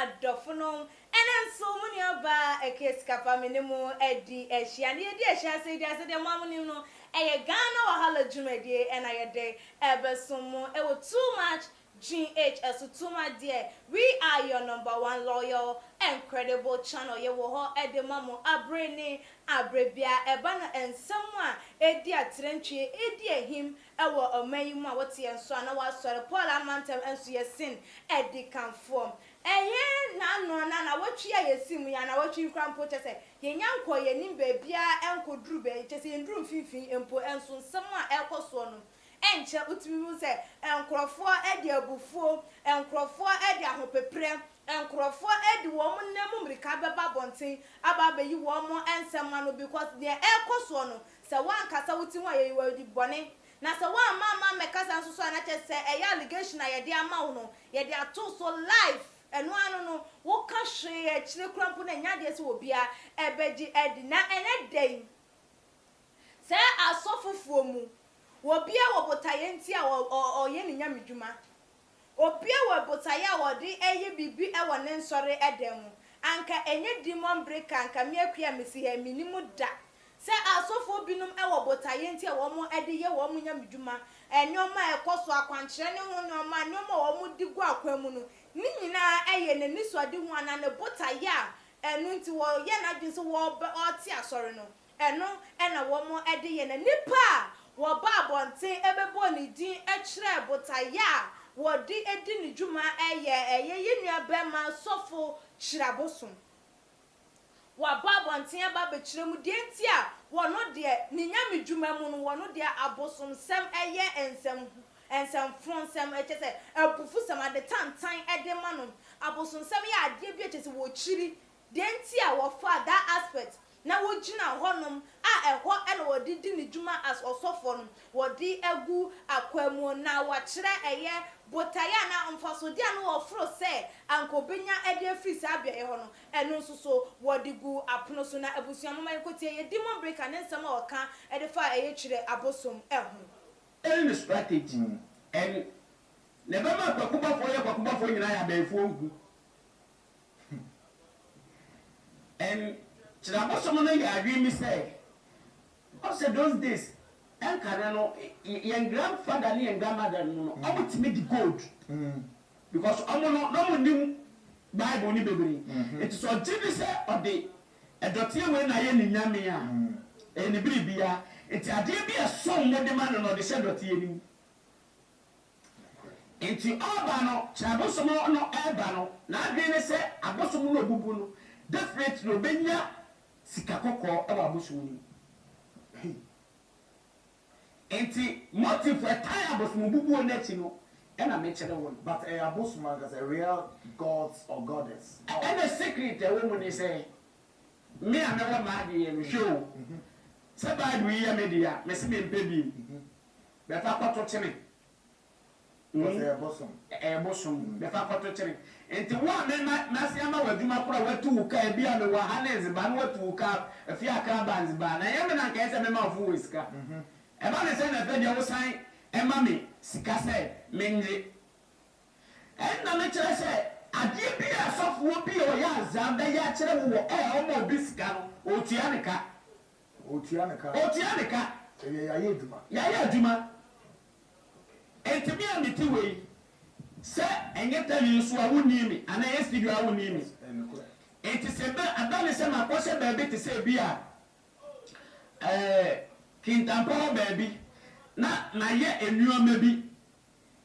Adofono enen so muni oba ekeska faminimu edi ehia ne edi ehia se di ase de mamuni no eye Ghana wahala dwumedie ena ye de ebesomo ewo too much GHS too much there. We are your #1 loyal and credible channel. Ye wo ho edemamo abreni abrebia ebana ensamwa edi atrentwe edi ehim ewo omayim a wote enso ana wasore Paul Amantem enso yesin edi kan form. Eye na wotwe yesim ya na wotwe krampo chese ye nyanko ye nim bebia enkoduru be chese nduru mfimfin empo enso nsamwa ekoso no enche utimi se enkrofo edi abufuo enkrofo edi ahopepre enkrofo edi wo mu nemu mrika beba bonten aba beyi wo mu ensema no because the ekoso no se wan kasa wuti ho ayi wadi bone na se wan mama mekasa nso so anache se eya allegation na ye de ama wo no ye de ato so life eno anu no wo ka hwe e kire krampo na nya de se obia ebeji edi na enedei se asofufuo mu wobia wobotaye nti a oye ne nyamedwuma obia wobotaye a wode eye bibi e wone nsore edem anka enye demon break anka me akua mesi ha minimu da se asofo binum e wobotaye nti a wo mo ede ye wo mo nyamedwuma enyoma ekoso akwankyere ne ho nyoma nyoma wo mo digu akwamu no ni nyina eye ne nisode ho ana ne botaye a enu nti wo ye na dwin so wo oti asore no eno ena wo mo ede ye na nipa wo ba bonten ebebo ni din ekire botaya wo di edi ni dwuma eye yenua bema sofo kirabosom wo ba bonten ba be kire mu de ntia wo no de ni nyame dwuma mu no wo no de abosom sem eye ensem fronsem ekese abufu sem ade tantan ede mano abosom sem ya ade bi ekese wo kiri de ntia wo fa that aspect na wogina honom a eho ene wodidi ni dwuma as osofo no wodi egu akwamu na wachire eye botaya na mfaso dia no ofro se ankobenya ede free sa bia eho no eno nsoso wodigu apono so na abusuan mama enkotie ye demon breaker ne nsema oka ede fa eye chire abosom eho any strategy and never ma kwakuba for nyina ya be ogu and Chirabosom no ya dream say also those days and kanano your grandfather and your grandmother no obutime the gold because no nim Bible ni bebre it is so Jesus say of the edotie we na ye ni nyame a eni biribia it ade bia som mo de man no de say dotie ni enti oba no Chirabosom no eba no na adwe ne say abosom no bubu no different no benya sika kokko e wa bosom ni enti motive for time abosom bubu na chi no e na me chere won but abosom as a real gods or goddess and the secret e wo ni say me a me wa ma de me show say Bible yi me dia me se me mpe bi be fa kwato chene bosom be fa kwato chene enti wa me na se ama waduma kora watu ka e bia me wa hanez ba na watu ka afi aka banz ba na ye me na ka ese me ma fu wiska e ba ne se na fe dia wo san e ma me sika se me nje en na me chere se ade bia sofo bi o ya za be ya chere wo o mo bi sika no otua ne ka ya duma enti mi amiti we se enye tani so a woni mi ana yes studio a woni mi enti se be adane se ma kwose ba bi te se bi a kintampo ba bi na ye enuoma bi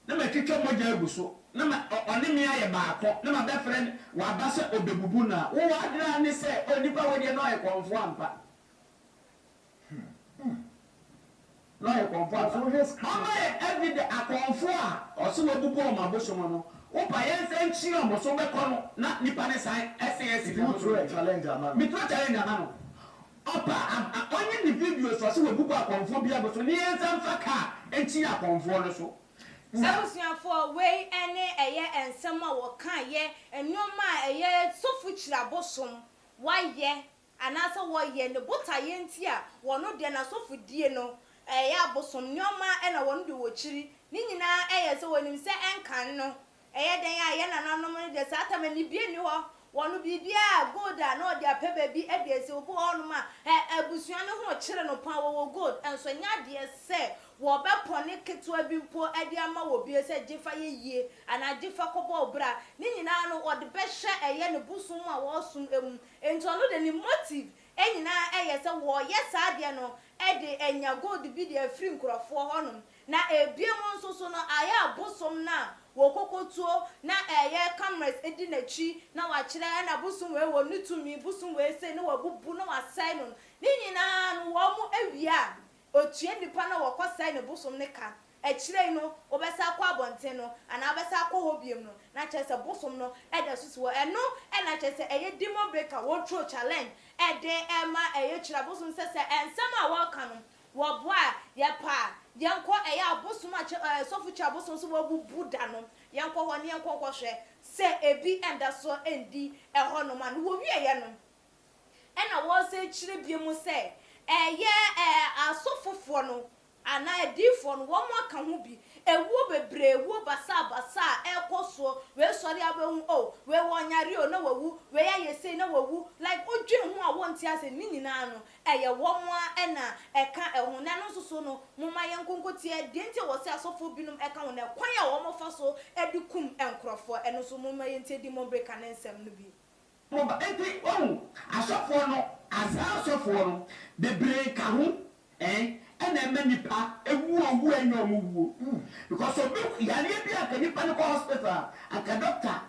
na ma twetwa moja aguso na ma oni mi aye ba akọ na ma be friend wa ba se obebubu na wo adra ne se onipa wo de no e konfo ampa no e konfo so his every day akonfo a oso wo bubu o ma bosom no wo pa yen se nchi o mo so be kono na nipa ne san SS you throw challenge amano me throw challenge amano opa onye ni video so wo bubu akonfo bia bo so ni yen san fa ka nchi akonfo no so Sabusianfo we ene eye ensema wo kan ye enoma eye sofu chirabosom waye anasa waye ne botaye ntia wono de na sofudie no ya bosom nyoma na wono de wochiri ni nyina se wonim se enkan no den ya na nanom de satama ni bie ni ho wono bibia gold na odi apeba bi se obo onum a abusua ne ho kire no pa wo gold enso nya de se wo be pone ketua bi mpo ade ama wo bi se gifa ye ana gifa kobo obra ni nyina no odi be hye ne busum a wo sum ento no de ni motive enyina se wo sa de no enya gold bi de free nkrofo honum na ebie mo nso so no aya busum na wo kokotuo na cameras edi na chi na wa kire na busum we wo nutumi busum we se na wa bubu na wa sai no ni nyina no wo mu awia otue nipa na wo kwasai ne busum ne ka kire no obesa kwa abonte no ana obesa kwa hobiem no na kire se busum no da susu wo eno na kire se demon breaker wo throw challenge ema kire busum se ensema wo ka no wo boa ye pa yanko abosum a sofu cha abosum so wabubu da no yanko ho ne yanko hwe se ebi enda so endi ho no ma no wo wie ye no na wo se kire biemu se asofofo no ana edifo no wo mo aka ho bi ewu bebre ewu basa ekoso we sori abehu we wonyare o na wawu we ya yesi na wawu like odwe ho a wonti ase ni nyina no wo mo na eka ehu na no soso no moma ye nkonkotie de nti wo se asofo binum eka ho na kwan a wo mo fa so edikum enkrofo eno so moma ye nti di mo break na nsem no bi mo ba enti asofo no asofo no bebre ka ho and then many pa a woo and no move because of Yania be a nipa hospital and a doctor.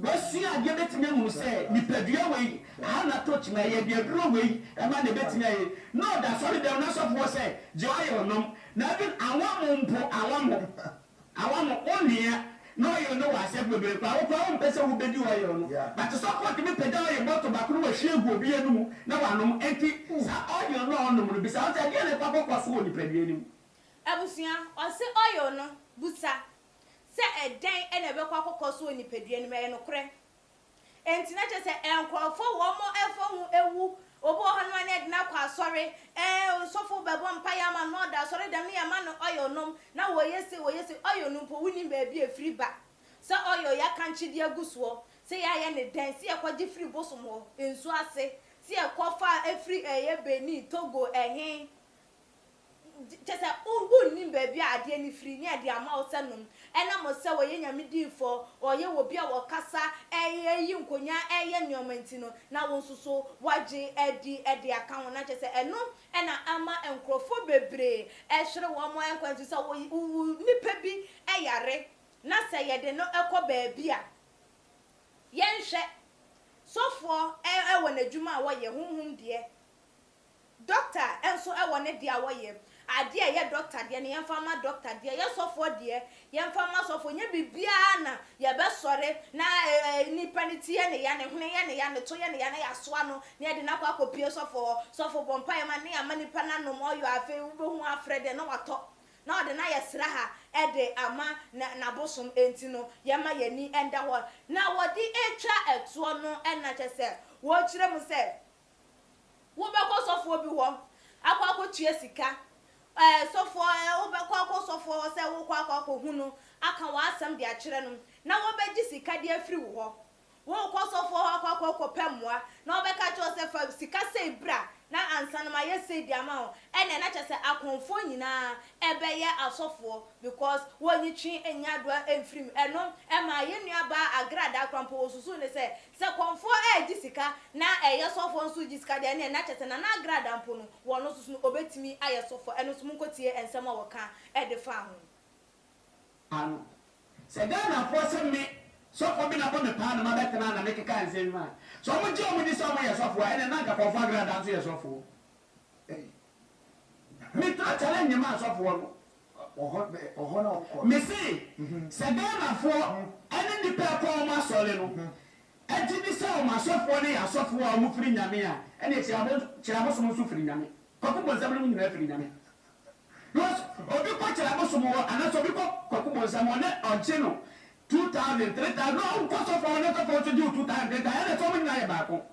What's see, I give it to me who say, Nipa way, I not touch my head, your way, and man the bet me. No, that's all the nurse of was say, Joy or no, nothing. I want only. No, you know, I said, we will power person will be doing. But to stop what me pedal your bottle back to a shield will be a no, no one empty. All you know, besides, I get a papa was only pedal. Abusia, or say oil no, busa. Say a day and a papa cost only pedal and no cray. And tonight I say, and call for one more effort, a woo. Obo hanwane na kwa sorry sofo bebo mpaya ma no da sorry da me ma no oyo nom na wo yesi oyo no po wini ba bi free ba se oyo ya kanchi di aguso se ya ne den se ekwaji free bosom ho ensu ase se ekwafa free beni Togo just a nim baby ade ni free ni ade ama o senum ena mo se wo ye nyame difo o ye wo bia wo kasa yi nkonya nyomanti no na wo nsuso waje edi aka ho na chese eno ena ama enkrofo bebre hire wo mo enkwanti se wo nipa bi yare na se ye de no ekọ baby a ye nhwe sofo wo na djuma wo ye hunhum de doctor enso wo ne de wo ye ade ye doctor de ne yemfama doctor de ye sofo de yemfama sofo nya bibia na ye be sore na nipa ni tie ne ya ne hune ye ne ya ne to ye ne ya na ya soa no ne de na kwa kopie sofo bompa ye ma ne ya manipa na no mo yo afi wo hu afrede na wato na ode na ye sra ha ede ama na bosom enti no ye ma ye ni enda ho na wodi etwa eto no na chese wo kire mu se wo be ko sofo bi ho akwa tue sika sofo wo be kwa sofo se wo kwa hunu aka wa asem de akire no na wo be gi sika de afiri wo kwa sofo kwa pemwa na wo be ka cho se fa sika se bra na ansa no ma ye se di ama ho na cha se akonfo nyina ebe ye asofo because wonyi twi enya do emfrim eno ma ye nuaba agrada krampo osusu ne se konfo gi sika na ye sofo nsu gi sika de na cha se na agrada mpo no wono susu no obetimi aye sofo eno so munkotie ensem a woka de fa ho an se Ghana for se me so for me na bo me pa na ma betena na make kan se ma so mo je mo di so mo ye sofo na ka konfo agrada nso ye sofo me tra challenge ma sofo no oho na me say se Ghana for ene ni pe ko ma sole no enti bi se o ma sofo ne ya sofo a mo firi nyame a ene chirabo so mo so firi nyame ko bo zabere mo nyina firi nyame because obi ko chirabo so mo ana so bi ko bo zamo ne onche no 2000 3000 no ko sofo ne to for to do 2000 da ene so mo nyina ye ba ko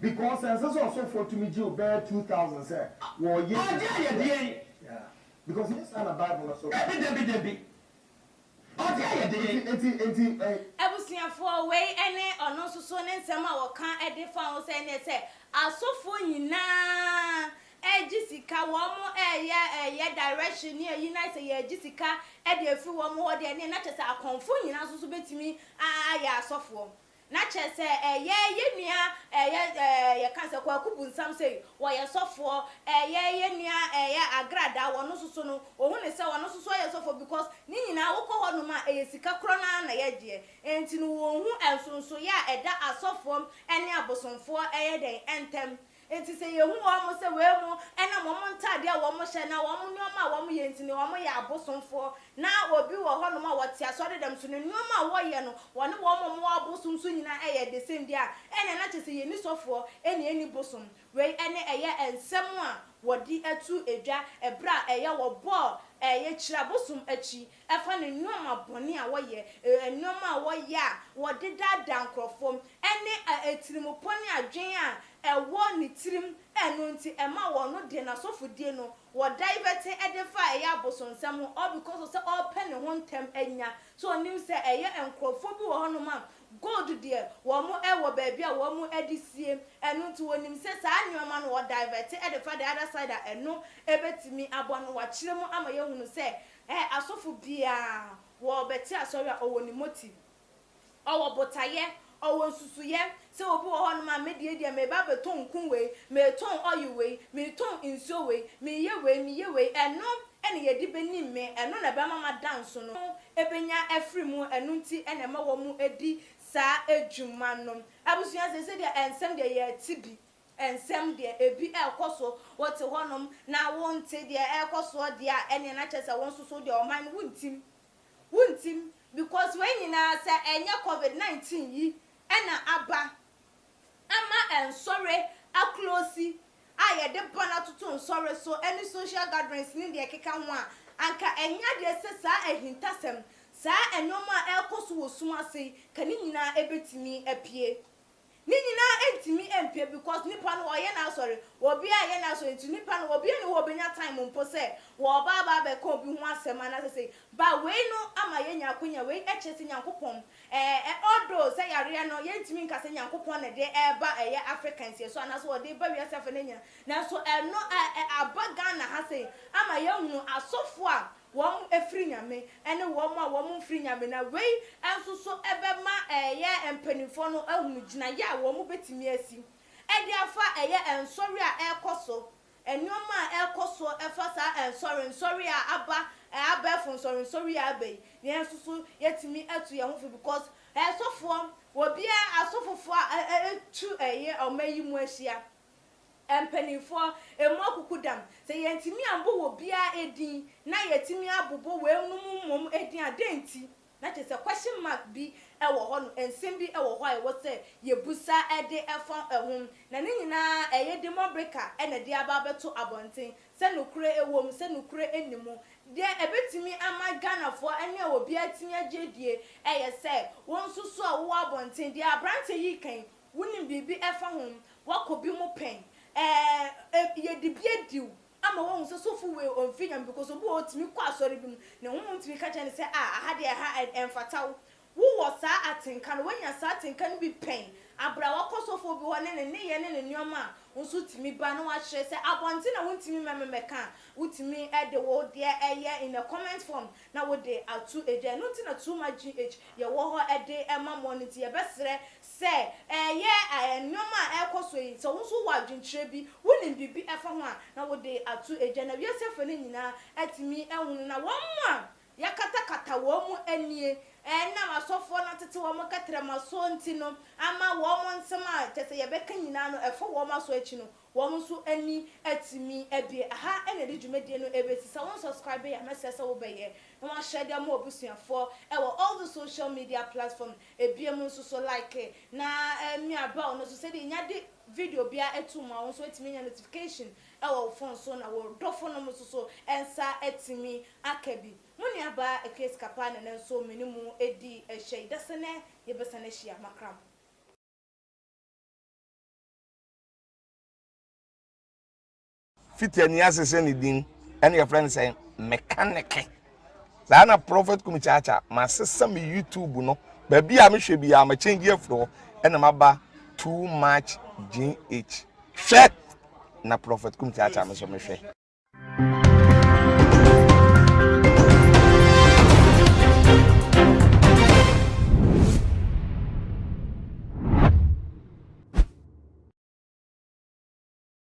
Because sense also for to me you bear 2,000 say. Well, yeah. Because yes, and a Bible also. Debbie. Oh, yeah. Ebusuafo we ene ono soso ne nsem a wo kan ede fa wo se ne se asofo nyina ejisika wo mo eye direction ne yi na se ye ejisika ede afi wo mo wo de ne na chese akonfo nyina soso betimi ya asofo na chese ye nua ye kan se kwakubu nsam se wo ye sofo ye nua agrada wo no soso no ohun ne se wo no soso ye sofo because ni nyina wo ko ho no ma sika kro na ye de enti no wo hu ensonso ya eda asofo ene abosonfo den entem enti se ye hu wo mo se we mu ena mo ntade a wo mo hye na wo mo nyoma wo mo ye enti ne wo mo ya abosonfo na obi wo ho no ma wo ti asode dem so ne nyoma wo ye no wo ne wo mo abosonso nyina the same dia ene na chese ye ni sofo eni bosom we ene ensem a wodi atu edwa ebra wo bo chira bosom achi efa ne nyoma bone a wo ye nyoma wo ye a wodi dada nkrofom ene etirimopone adwen a ewo ni tirim enu nti ema wo no de na sofo die no wo divert edefa abosonsam all because of all pen ho ntem anya so onim se enkrofo bi wo ho no ma gold there wo mo wo baabi a wo mo edisie enu nti wonim se saa nyoma no wo divert edefa the other side a enu ebetimi abo no wa kire mu ama ye hunu se asofo bia wo beti asori a owo ni motive owo botaye owo susuye se obi wo hono ma medie dia me ba beton kunwe me ton oyuwe me ton insowe me yewe eno ene yedi benim me eno na be mama dance no ebenya afri mu eno nti ene ma wo mu edi sa edwuma no abusuya se dia ensem dia ye tibi ensem dia ebi ekoso wote honom na wonte dia ekoso dia ene na chese won soso dia o man wuntim because when you na say enye covid-19 yi ena aba ama ensore aklosi aye de bana tutu nsore so any social gatherings ni de keka ho a anka enya de se sa ehintasem sa enyoma ekoso wosum ase kani nyina ebetimi apie ni nyina entimi empie because nipa no oye na sorry obi aye na so enti nipa no obi ni wo benya time mpo se wo ba be ko bi ho asema na se ba we no ama ye nyakonya we echese nyankopon odo se yare no ye ntimi nka se nyankopon na de eba eye africans ye so na so de ba wi asafa na nya na so no abaga na ha se ama ye hu asofo a wom efri nyame ene wom a wom fri nyame na we enso so ebema empanifo no ahunu gina ya wom betimi asi ede afa ensori a ekoso enyoma ekoso efa sa ensori a aba fun nsori abai ne enso so yetimi atu ye ho because esofo obi asofofo tu omayi mu ahia empanifo emokukudam se yentimi ambo wo bia edin na yetimi abobo we num edin adenti na te se question mark bi ewo ho no ensem bi ewo ho a wo se yebusa ede efon ehum na ne nyina demobreaker ene de aba beto abonten se nokure ewom se nokure enimu de ebetimi ama ganafo ene wo bia timi agedie se won susu a wo abonten de abrante yi kan wunim bibi efa hom wakobi mu pen ye dibie diu ama won so sofu we onfinyam because obo otimi kwa asori bi ne ho ntimi ka chane se aha de ha enfataw wo sa atinka no wanya sa atinka no bi pen abra wakosofu bi ho ne ye ne nyoma nso timi ba no wa hye se abonti na wontimi memeka wotimi de wo de in the comment form na wo de atu eje no ntina too much gh ye wo ho de ema moniti ye besere se nyoma ekoso yi so nso wa dwinkyere bi wonim bibi efa ho a na wo de atu eje na wiese fe ne nyina atimi ehunu na wo mu yakata wo mu anie na masofo na tete wo makatra maso ntino ama wo mo nsema tese ye beka nyina no efo wo maso achi no wo mo so ani atimi abi aha ene de dwumadie no ebesi sa won subscribe ya message wo be ye na wa share dem obusuafo all the social media platform ebiem nso so like na mi aba no so se de nya de video bia etuma won so etimi nya notification phone so na wo dofo no so ensa etimi akabi muni aba ekeskapa na nso menimu edi ehye idasene yebesane hia makram fitani asese ne din ene your friend say mechanic na prophet kumichacha ma sesa me YouTube no ba bia me hwe bia ma change afro ene maba too much GH hwe na prophet kumichacha me so me hwe